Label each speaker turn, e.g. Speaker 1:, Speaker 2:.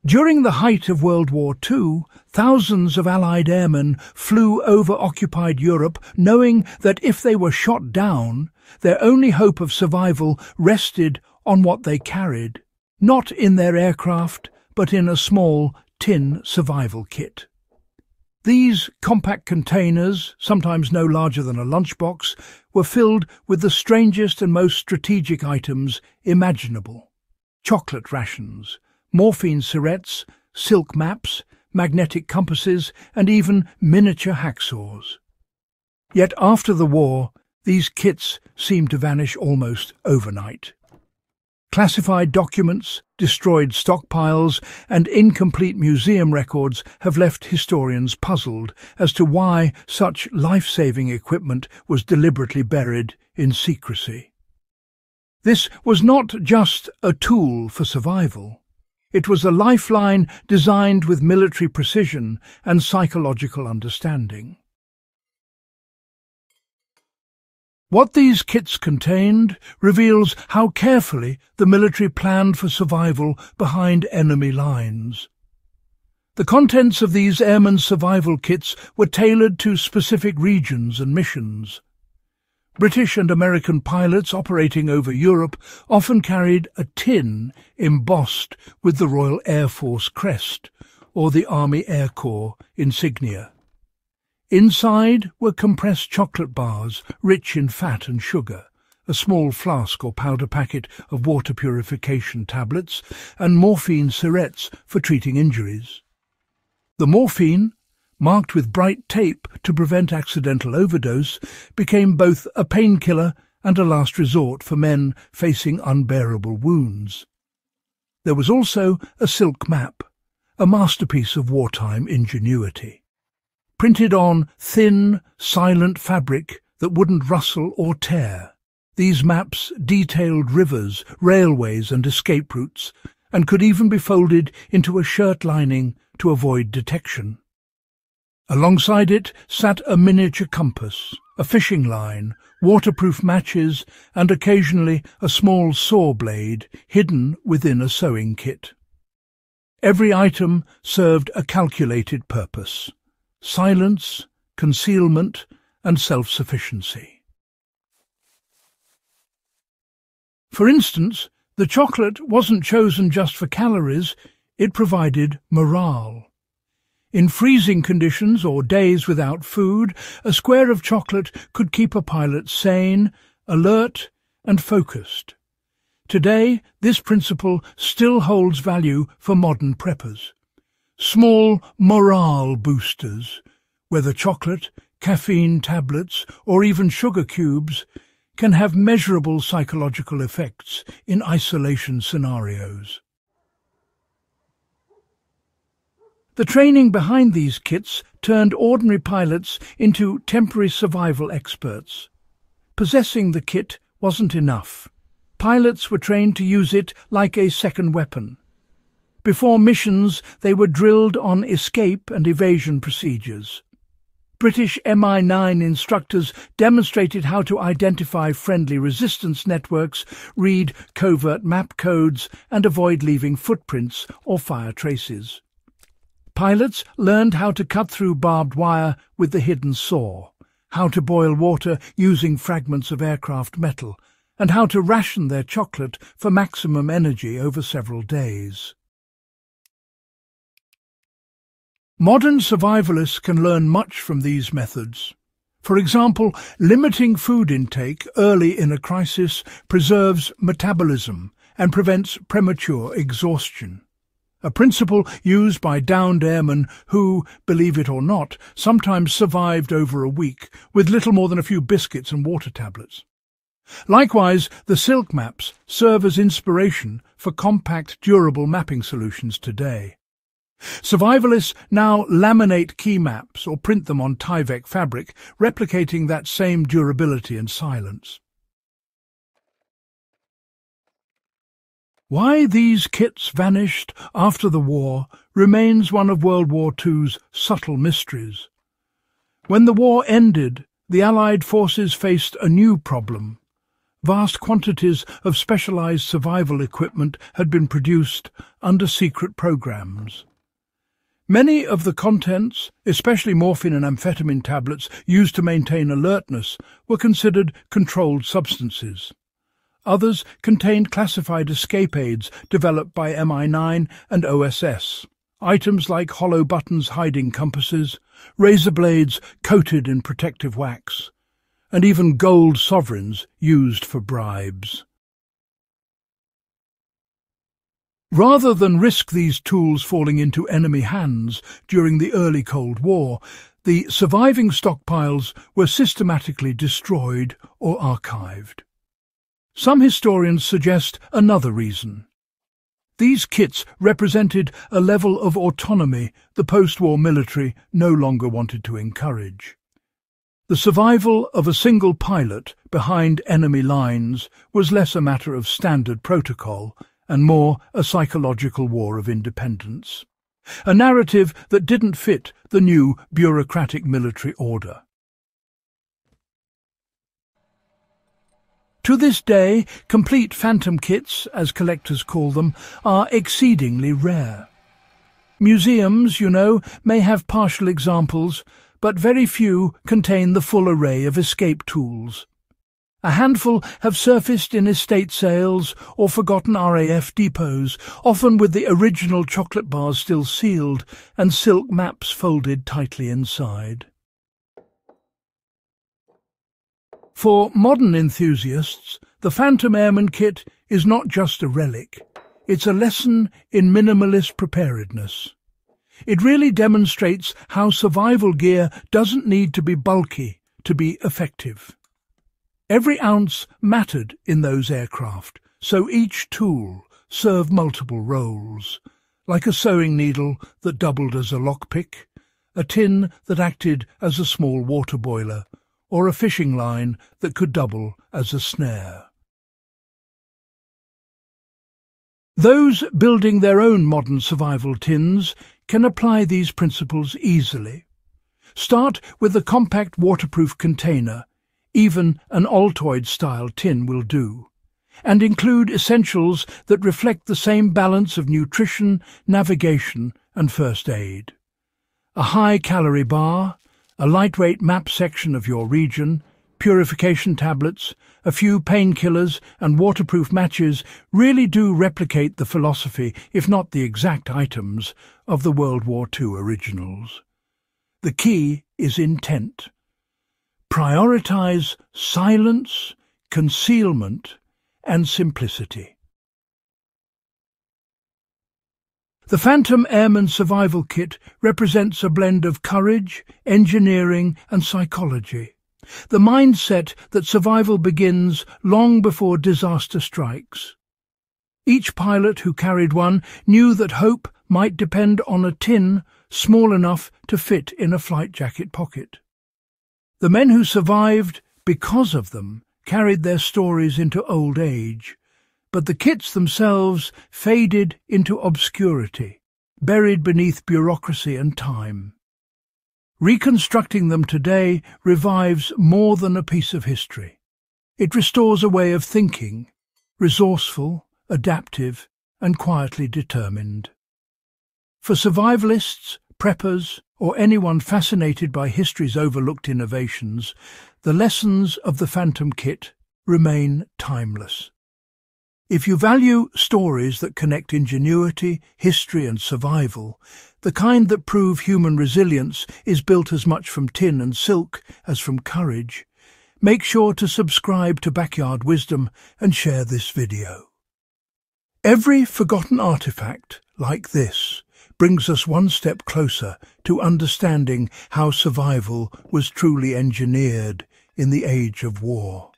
Speaker 1: During the height of World War II, thousands of Allied airmen flew over occupied Europe, knowing that if they were shot down, their only hope of survival rested on what they carried, not in their aircraft, but in a small tin survival kit. These compact containers, sometimes no larger than a lunchbox, were filled with the strangest and most strategic items imaginable. Chocolate rations, morphine syrettes, silk maps, magnetic compasses, and even miniature hacksaws. Yet after the war, these kits seemed to vanish almost overnight. Classified documents, destroyed stockpiles, and incomplete museum records have left historians puzzled as to why such life-saving equipment was deliberately buried in secrecy. This was not just a tool for survival. It was a lifeline designed with military precision and psychological understanding. What these kits contained reveals how carefully the military planned for survival behind enemy lines. The contents of these airmen's survival kits were tailored to specific regions and missions. British and American pilots operating over Europe often carried a tin embossed with the Royal Air Force crest or the Army Air Corps insignia. Inside were compressed chocolate bars rich in fat and sugar, a small flask or powder packet of water purification tablets, and morphine syrettes for treating injuries. The morphine, marked with bright tape to prevent accidental overdose, became both a painkiller and a last resort for men facing unbearable wounds. There was also a silk map, a masterpiece of wartime ingenuity. Printed on thin, silent fabric that wouldn't rustle or tear, these maps detailed rivers, railways and escape routes, and could even be folded into a shirt lining to avoid detection. Alongside it sat a miniature compass, a fishing line, waterproof matches, and occasionally a small saw blade hidden within a sewing kit. Every item served a calculated purpose: silence, concealment, and self-sufficiency. For instance, the chocolate wasn't chosen just for calories, it provided morale. In freezing conditions or days without food, a square of chocolate could keep a pilot sane, alert, and focused. Today, this principle still holds value for modern preppers. Small morale boosters, whether chocolate, caffeine tablets, or even sugar cubes, can have measurable psychological effects in isolation scenarios. The training behind these kits turned ordinary pilots into temporary survival experts. Possessing the kit wasn't enough. Pilots were trained to use it like a second weapon. Before missions, they were drilled on escape and evasion procedures. British Mi-9 instructors demonstrated how to identify friendly resistance networks, read covert map codes, and avoid leaving footprints or fire traces. Pilots learned how to cut through barbed wire with the hidden saw, how to boil water using fragments of aircraft metal, and how to ration their chocolate for maximum energy over several days. Modern survivalists can learn much from these methods. For example, limiting food intake early in a crisis preserves metabolism and prevents premature exhaustion, a principle used by downed airmen who, believe it or not, sometimes survived over a week with little more than a few biscuits and water tablets. Likewise, the silk maps serve as inspiration for compact, durable mapping solutions today. Survivalists now laminate key maps or print them on Tyvek fabric, replicating that same durability and silence. Why these kits vanished after the war remains one of World War II's subtle mysteries. When the war ended, the Allied forces faced a new problem: Vast quantities of specialized survival equipment had been produced under secret programs. Many of the contents, especially morphine and amphetamine tablets used to maintain alertness, were considered controlled substances. Others contained classified escape aids developed by MI9 and OSS. Items like hollow buttons hiding compasses, razor blades coated in protective wax, and even gold sovereigns used for bribes. Rather than risk these tools falling into enemy hands during the early Cold War, the surviving stockpiles were systematically destroyed or archived. Some historians suggest another reason. These kits represented a level of autonomy the post-war military no longer wanted to encourage. The survival of a single pilot behind enemy lines was less a matter of standard protocol and more a psychological war of independence, a narrative that didn't fit the new bureaucratic military order. To this day, complete phantom kits, as collectors call them, are exceedingly rare. Museums, may have partial examples, but very few contain the full array of escape tools. A handful have surfaced in estate sales or forgotten RAF depots, often with the original chocolate bars still sealed and silk maps folded tightly inside. For modern enthusiasts, the Phantom Airmen Kit is not just a relic. It's a lesson in minimalist preparedness. It really demonstrates how survival gear doesn't need to be bulky to be effective. Every ounce mattered in those aircraft, so each tool served multiple roles, like a sewing needle that doubled as a lockpick, a tin that acted as a small water boiler, or a fishing line that could double as a snare. Those building their own modern survival tins can apply these principles easily. Start with a compact waterproof container. Even an Altoid-style tin will do, and include essentials that reflect the same balance of nutrition, navigation and first aid. A high-calorie bar, a lightweight map section of your region, purification tablets, a few painkillers and waterproof matches really do replicate the philosophy, if not the exact items, of the World War II originals. The key is intent. Prioritize silence, concealment, and simplicity. The Phantom Airmen Survival Kit represents a blend of courage, engineering, and psychology. The mindset that survival begins long before disaster strikes. Each pilot who carried one knew that hope might depend on a tin small enough to fit in a flight jacket pocket. The men who survived because of them carried their stories into old age, but the kits themselves faded into obscurity, buried beneath bureaucracy and time. Reconstructing them today revives more than a piece of history. It restores a way of thinking, resourceful, adaptive, and quietly determined. For survivalists, preppers, or anyone fascinated by history's overlooked innovations, the lessons of the Phantom Kit remain timeless. If you value stories that connect ingenuity, history and survival, the kind that prove human resilience is built as much from tin and silk as from courage, make sure to subscribe to Backyard Wisdom and share this video. Every forgotten artifact, like this, brings us one step closer to understanding how survival was truly engineered in the age of war.